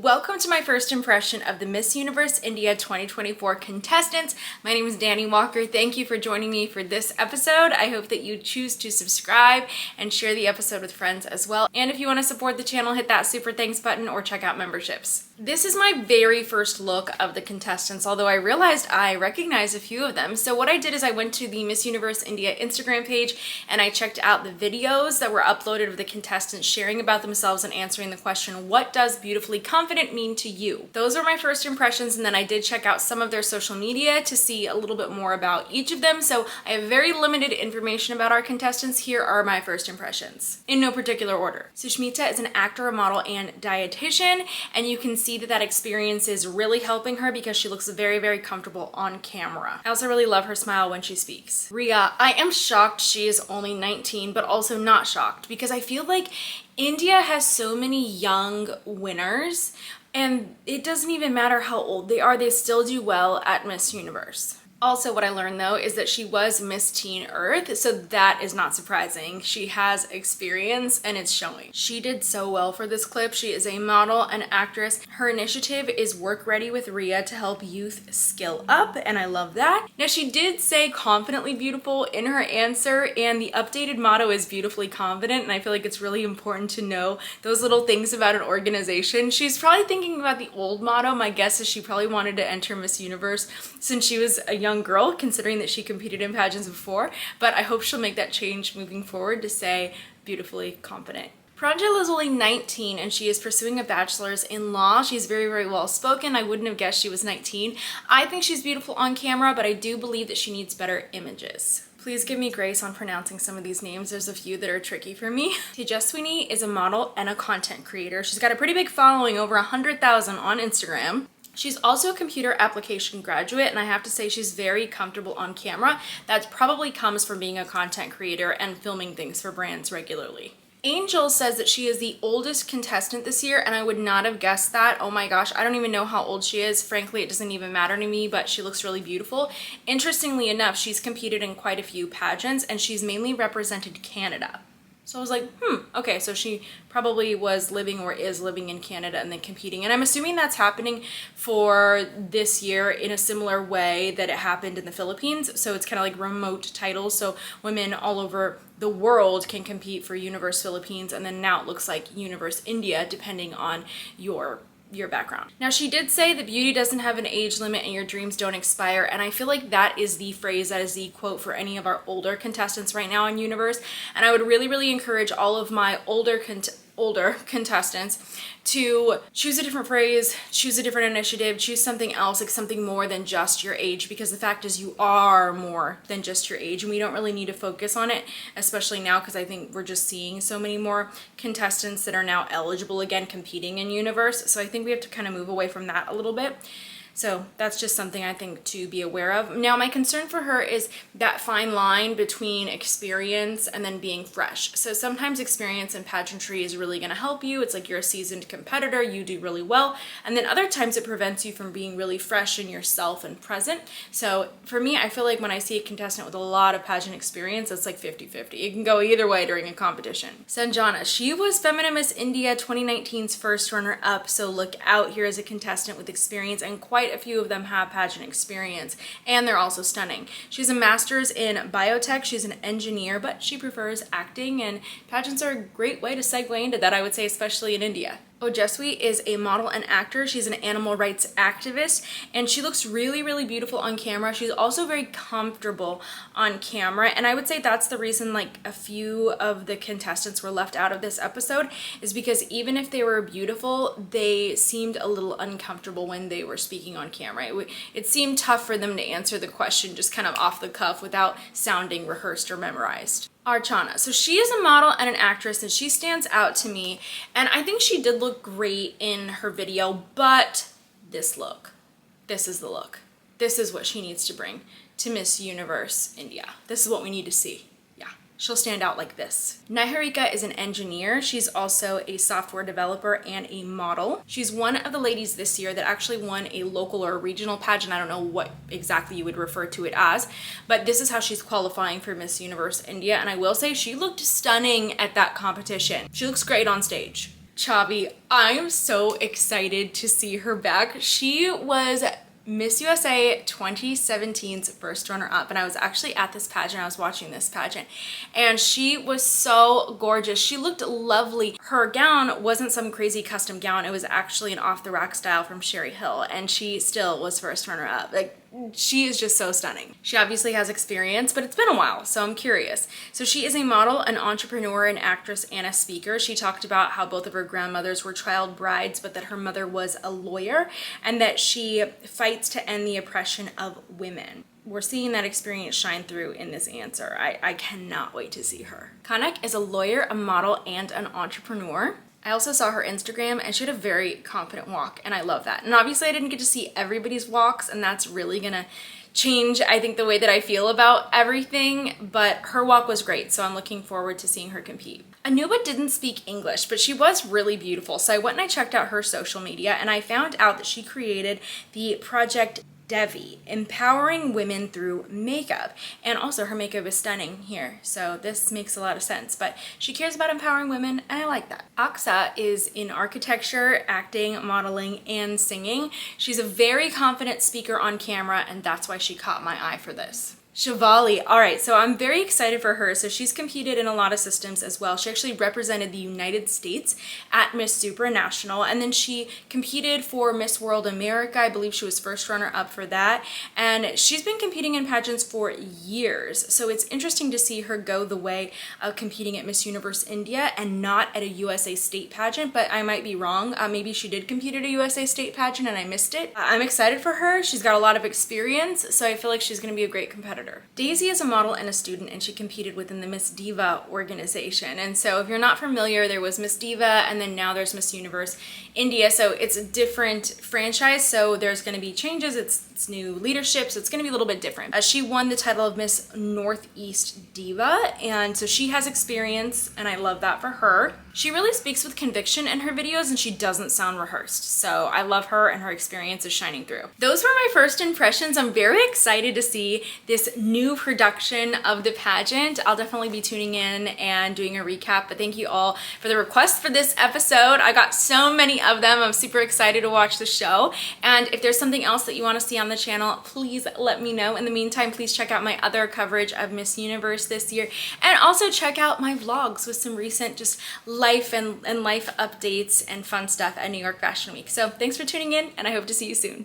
Welcome to my first impression of the Miss Universe India 2024 contestants. My name is Dani Walker. Thank you for joining me for this episode. I hope that you choose to subscribe and share the episode with friends as well. And if you want to support the channel, hit that super thanks button or check out memberships. This is my very first look of the contestants, although I realized I recognize a few of them. So what I did is I went to the Miss Universe India Instagram page and I checked out the videos that were uploaded of the contestants sharing about themselves and answering the question, what does beautifully confident mean to you? Those were my first impressions, and then I did check out some of their social media to see a little bit more about each of them. So I have very limited information about our contestants. Here are my first impressions, in no particular order. Sushmita is an actor, a model, and dietitian, and you can see that experience is really helping her because she looks very, very comfortable on camera. I also really love her smile when she speaks. Rhea, I am shocked she is only 19, but also not shocked because I feel like India has so many young winners, and it doesn't even matter how old they are, they still do well at Miss Universe. Also, what I learned though is that she was Miss Teen Earth, so that is not surprising. She has experience and it's showing. She did so well for this clip. She is a model and actress. Her initiative is Work Ready with Rhea to help youth skill up, and I love that. Now, she did say confidently beautiful in her answer, and the updated motto is beautifully confident, and I feel like it's really important to know those little things about an organization. She's probably thinking about the old motto. My guess is she probably wanted to enter Miss Universe since she was a young girl, considering that she competed in pageants before, but I hope she'll make that change moving forward to say beautifully confident. Pranjal is only 19 and she is pursuing a bachelor's in law. She's very, very well spoken. I wouldn't have guessed she was 19. I think she's beautiful on camera, but I do believe that she needs better images. Please give me grace on pronouncing some of these names. There's a few that are tricky for me. Tejaswini is a model and a content creator. She's got a pretty big following, over 100,000 on Instagram. She's also a computer application graduate, and I have to say she's very comfortable on camera. That probably comes from being a content creator and filming things for brands regularly. Angel says that she is the oldest contestant this year, and I would not have guessed that. Oh my gosh, I don't even know how old she is. Frankly, it doesn't even matter to me, but she looks really beautiful. Interestingly enough, she's competed in quite a few pageants, and she's mainly represented Canada. So I was like, okay, so she probably was living or is living in Canada and then competing. And I'm assuming that's happening for this year in a similar way that it happened in the Philippines. So it's kind of like remote titles. So women all over the world can compete for Universe Philippines. And then now it looks like Universe India, depending on your background. Now, she did say that beauty doesn't have an age limit and your dreams don't expire, and I feel like that is the phrase, that is the quote for any of our older contestants right now in Universe. And I would really, really encourage all of my older contestants to choose a different phrase, choose a different initiative, choose something else, like something more than just your age, because the fact is you are more than just your age, and we don't really need to focus on it, especially now, because I think we're just seeing so many more contestants that are now eligible again competing in Universe. So I think we have to kind of move away from that a little bit. So that's just something I think to be aware of. Now, my concern for her is that fine line between experience and then being fresh. So sometimes experience in pageantry is really gonna help you. It's like you're a seasoned competitor, you do really well. And then other times it prevents you from being really fresh in yourself and present. So for me, I feel like when I see a contestant with a lot of pageant experience, it's like 50-50. It can go either way during a competition. Sanjana, she was Feminine Miss India 2019's first runner-up. So look out, here is a contestant with experience, and quite a few of them have pageant experience, and they're also stunning. She's a master's in biotech. She's an engineer, but she prefers acting, and pageants are a great way to segue into that, I would say, especially in India. Ojaswi is a model and actor. She's an animal rights activist, and she looks really, really beautiful on camera. She's also very comfortable on camera, and I would say that's the reason like a few of the contestants were left out of this episode, is because even if they were beautiful, they seemed a little uncomfortable when they were speaking on camera. It seemed tough for them to answer the question just kind of off the cuff without sounding rehearsed or memorized. Archana. So she is a model and an actress, and she stands out to me, and I think she did look great in her video, but this look, this is the look. This is what she needs to bring to Miss Universe India. This is what we need to see. She'll stand out like this. Niharika is an engineer. She's also a software developer and a model. She's one of the ladies this year that actually won a local or a regional pageant. I don't know what exactly you would refer to it as, but this is how she's qualifying for Miss Universe India. And I will say she looked stunning at that competition. She looks great on stage. Chavi, I'm so excited to see her back. She was Miss USA 2017's first runner-up, and I was actually at this pageant. I was watching this pageant, and she was so gorgeous. She looked lovely. Her gown wasn't some crazy custom gown. It was actually an off-the-rack style from Sherry Hill, and she still was first runner-up. Like, she is just so stunning. She obviously has experience, but it's been a while, so I'm curious. So she is a model, an entrepreneur, an actress, and a speaker. She talked about how both of her grandmothers were child brides, but that her mother was a lawyer, and that she fights to end the oppression of women. We're seeing that experience shine through in this answer. I cannot wait to see her. Kanak is a lawyer, a model, and an entrepreneur. I also saw her Instagram, and she had a very confident walk, and I love that. And obviously I didn't get to see everybody's walks, and that's really gonna change, I think, the way that I feel about everything, but her walk was great, so I'm looking forward to seeing her compete. Anuba didn't speak English, but she was really beautiful, so I went and I checked out her social media, and I found out that she created the project Devi, empowering women through makeup. And also her makeup is stunning here, so this makes a lot of sense, but she cares about empowering women, and I like that. Aksa is in architecture, acting, modeling, and singing. She's a very confident speaker on camera, and that's why she caught my eye for this. Shivali. All right, so I'm very excited for her. So she's competed in a lot of systems as well. She actually represented the United States at Miss Supranational, and then she competed for Miss World America. I believe she was first runner-up for that, and she's been competing in pageants for years. So it's interesting to see her go the way of competing at Miss Universe India and not at a USA state pageant, but I might be wrong. Maybe she did compete at a USA state pageant and I missed it. I'm excited for her. She's got a lot of experience, so I feel like she's gonna be a great competitor. Daisy is a model and a student, and she competed within the Miss Diva organization. And so if you're not familiar, there was Miss Diva, and then now there's Miss Universe India. So it's a different franchise, so there's going to be changes. It's new leadership, so it's going to be a little bit different. She won the title of Miss Northeast Diva, and so she has experience, and I love that for her. She really speaks with conviction in her videos, and she doesn't sound rehearsed. So I love her, and her experience is shining through. Those were my first impressions. I'm very excited to see this new production of the pageant. I'll definitely be tuning in and doing a recap, but thank you all for the requests for this episode. I got so many of them. I'm super excited to watch the show, and if there's something else that you want to see on the channel, please let me know. In the meantime, please check out my other coverage of Miss Universe this year, and also check out my vlogs with some recent just life and life updates and fun stuff at New York Fashion Week. So thanks for tuning in, and I hope to see you soon.